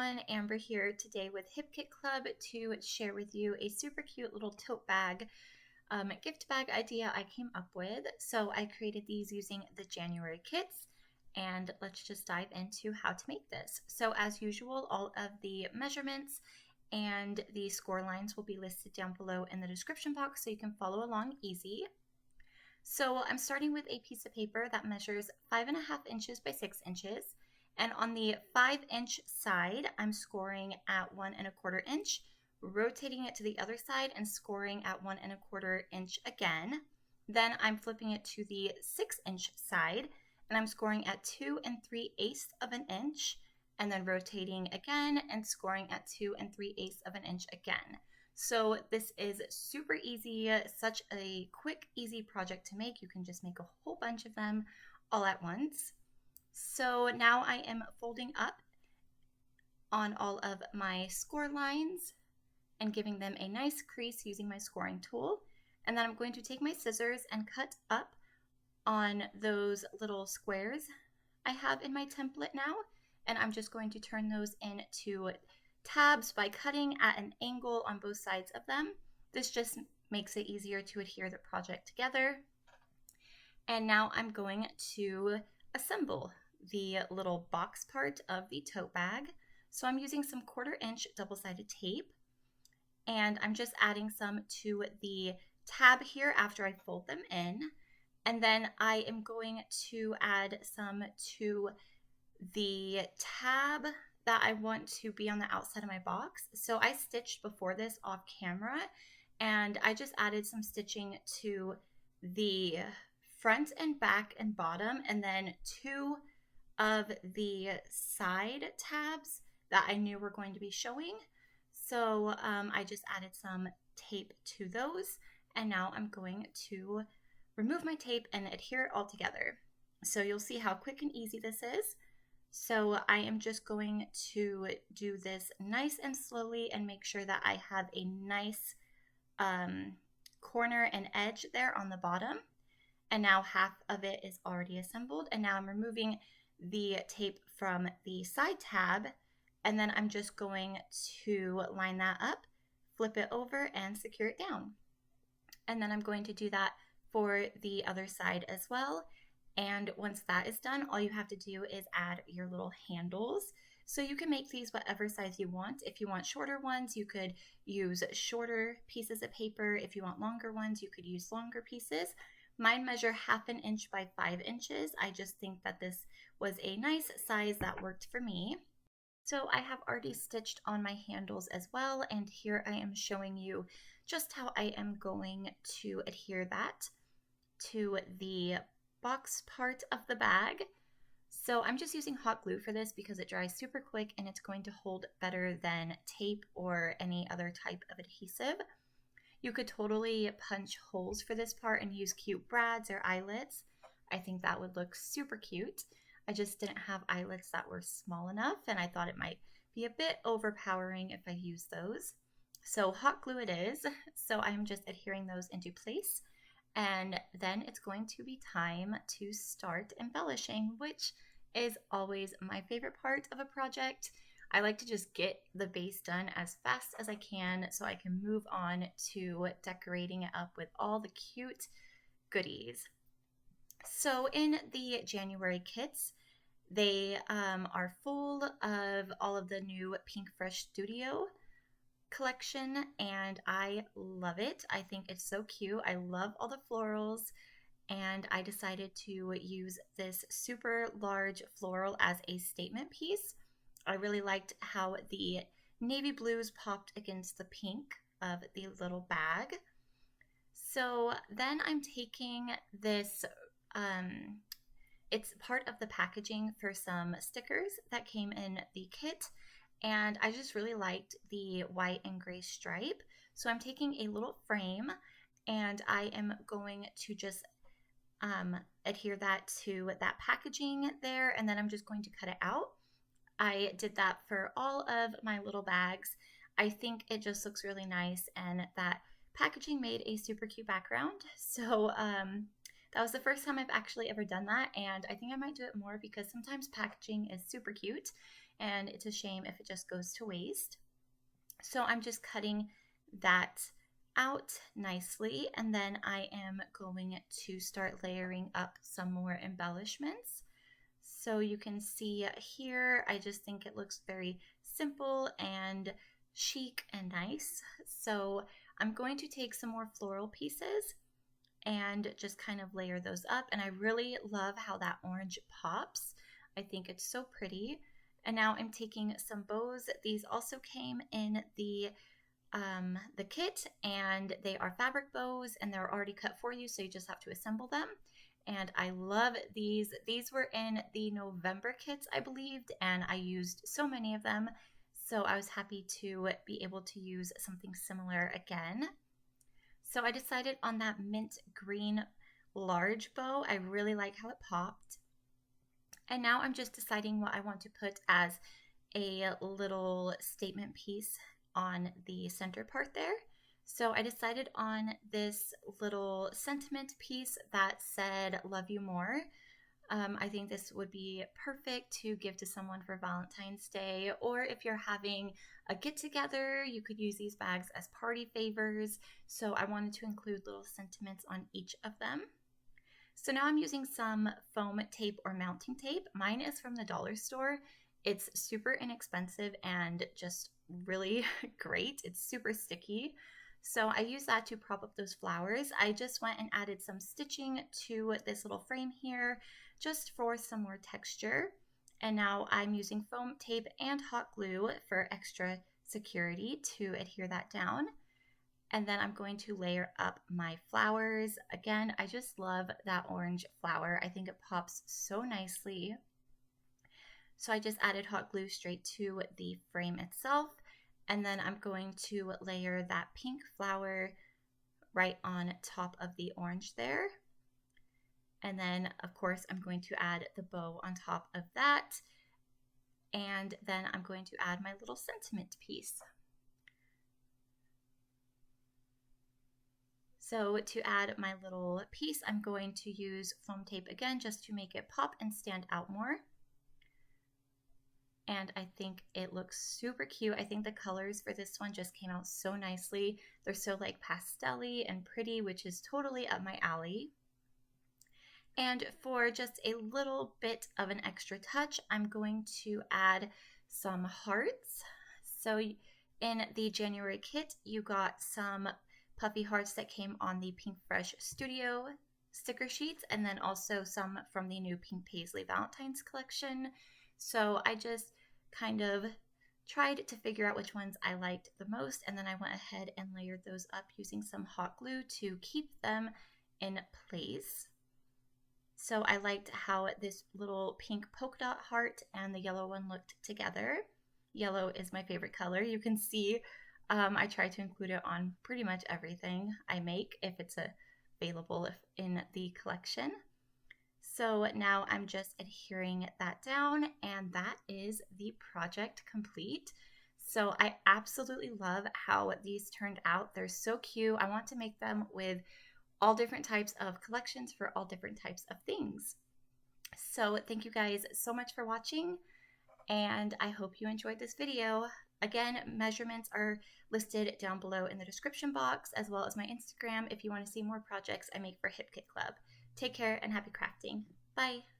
everyone, Amber here today with Hip Kit Club to share with you a super cute little tote bag, gift bag idea I came up with. So I created these using the January kits, and let's just dive into how to make this. So as usual, all of the measurements and the score lines will be listed down below in the description box so you can follow along easy. So I'm starting with a piece of paper that measures 5.5 inches by 6 inches. And on the 5-inch side, I'm scoring at 1.25 inch, rotating it to the other side and scoring at 1.25 inch again. Then I'm flipping it to the 6-inch side and I'm scoring at 2 3/8 of an inch, and then rotating again and scoring at 2 3/8 of an inch again. So this is super easy, such a quick, easy project to make. You can just make a whole bunch of them all at once. So now I am folding up on all of my score lines and giving them a nice crease using my scoring tool. And then I'm going to take my scissors and cut up on those little squares I have in my template now. And I'm just going to turn those into tabs by cutting at an angle on both sides of them. This just makes it easier to adhere the project together. And now I'm going to assemble the little box part of the tote bag. So I'm using some 1/4 inch double-sided tape, and I'm just adding some to the tab here after I fold them in. And then I am going to add some to the tab that I want to be on the outside of my box. So I stitched before this off camera, and I just added some stitching to the front and back and bottom, and then 2 of the side tabs that I knew were going to be showing. So I just added some tape to those, and now I'm going to remove my tape and adhere it all together. So you'll see how quick and easy this is. So I am just going to do this nice and slowly and make sure that I have a nice corner and edge there on the bottom. And now half of it is already assembled. And now I'm removing the tape from the side tab, and then I'm just going to line that up, flip it over, and secure it down. And then I'm going to do that for the other side as well. And once that is done, all you have to do is add your little handles. So you can make these whatever size you want. If you want shorter ones, you could use shorter pieces of paper. If you want longer ones, you could use longer pieces. Mine measure 1/2 inch by 5 inches. I just think that this was a nice size that worked for me. So I have already stitched on my handles as well, and here I am showing you just how I am going to adhere that to the box part of the bag. So I'm just using hot glue for this because it dries super quick and it's going to hold better than tape or any other type of adhesive. You could totally punch holes for this part and use cute brads or eyelets. I think that would look super cute. I just didn't have eyelets that were small enough, and I thought it might be a bit overpowering if I used those. So hot glue it is. So I'm just adhering those into place. And then it's going to be time to start embellishing, which is always my favorite part of a project. I like to just get the base done as fast as I can so I can move on to decorating it up with all the cute goodies. So in the January kits, they are full of all of the new Pink Fresh Studio collection, and I love it. I think it's so cute. I love all the florals, and I decided to use this super large floral as a statement piece. I really liked how the navy blues popped against the pink of the little bag. So then I'm taking this, it's part of the packaging for some stickers that came in the kit, and I just really liked the white and gray stripe. So I'm taking a little frame and I am going to just adhere that to that packaging there, and then I'm just going to cut it out. I did that for all of my little bags. I think it just looks really nice, and that packaging made a super cute background. So that was the first time I've actually ever done that, and I think I might do it more because sometimes packaging is super cute. and it's a shame if it just goes to waste. So I'm just cutting that out nicely, and then I am going to start layering up some more embellishments. So you can see here, I just think it looks very simple and chic and nice. So I'm going to take some more floral pieces and just kind of layer those up. And I really love how that orange pops. I think it's so pretty. And now I'm taking some bows. These also came in the kit, and they are fabric bows and they're already cut for you, so you just have to assemble them. And I love these. These were in the November kits, I believed, and I used so many of them. So I was happy to be able to use something similar again. So I decided on that mint green large bow. I really like how it popped. And now I'm just deciding what I want to put as a little statement piece on the center part there. So I decided on this little sentiment piece that said, "Love you more." I think this would be perfect to give to someone for Valentine's Day, or if you're having a get together, you could use these bags as party favors. So I wanted to include little sentiments on each of them. So now I'm using some foam tape or mounting tape. Mine is from the dollar store. It's super inexpensive and just really great. It's super sticky. So I use that to prop up those flowers. I just went and added some stitching to this little frame here just for some more texture. And now I'm using foam tape and hot glue for extra security to adhere that down. And then I'm going to layer up my flowers. Again, I just love that orange flower. I think it pops so nicely. So I just added hot glue straight to the frame itself. And then I'm going to layer that pink flower right on top of the orange there. And then, of course, I'm going to add the bow on top of that. And then I'm going to add my little sentiment piece. So to add my little piece, I'm going to use foam tape again just to make it pop and stand out more. And I think it looks super cute. I think the colors for this one just came out so nicely. They're so like pastel-y and pretty, which is totally up my alley. And for just a little bit of an extra touch, I'm going to add some hearts. So in the January kit, you got some puffy hearts that came on the Pink Fresh Studio sticker sheets, and then also some from the new Pink Paisley Valentine's collection. So I just kind of tried to figure out which ones I liked the most, and then I went ahead and layered those up using some hot glue to keep them in place. So I liked how this little pink polka dot heart and the yellow one looked together. Yellow is my favorite color. You can see I try to include it on pretty much everything I make if it's available in the collection. So now I'm just adhering that down, and that is the project complete. So I absolutely love how these turned out. They're so cute. I want to make them with all different types of collections for all different types of things. So thank you guys so much for watching, and I hope you enjoyed this video. Again, measurements are listed down below in the description box, as well as my Instagram if you want to see more projects I make for Hip Kit Club. Take care and happy crafting. Bye!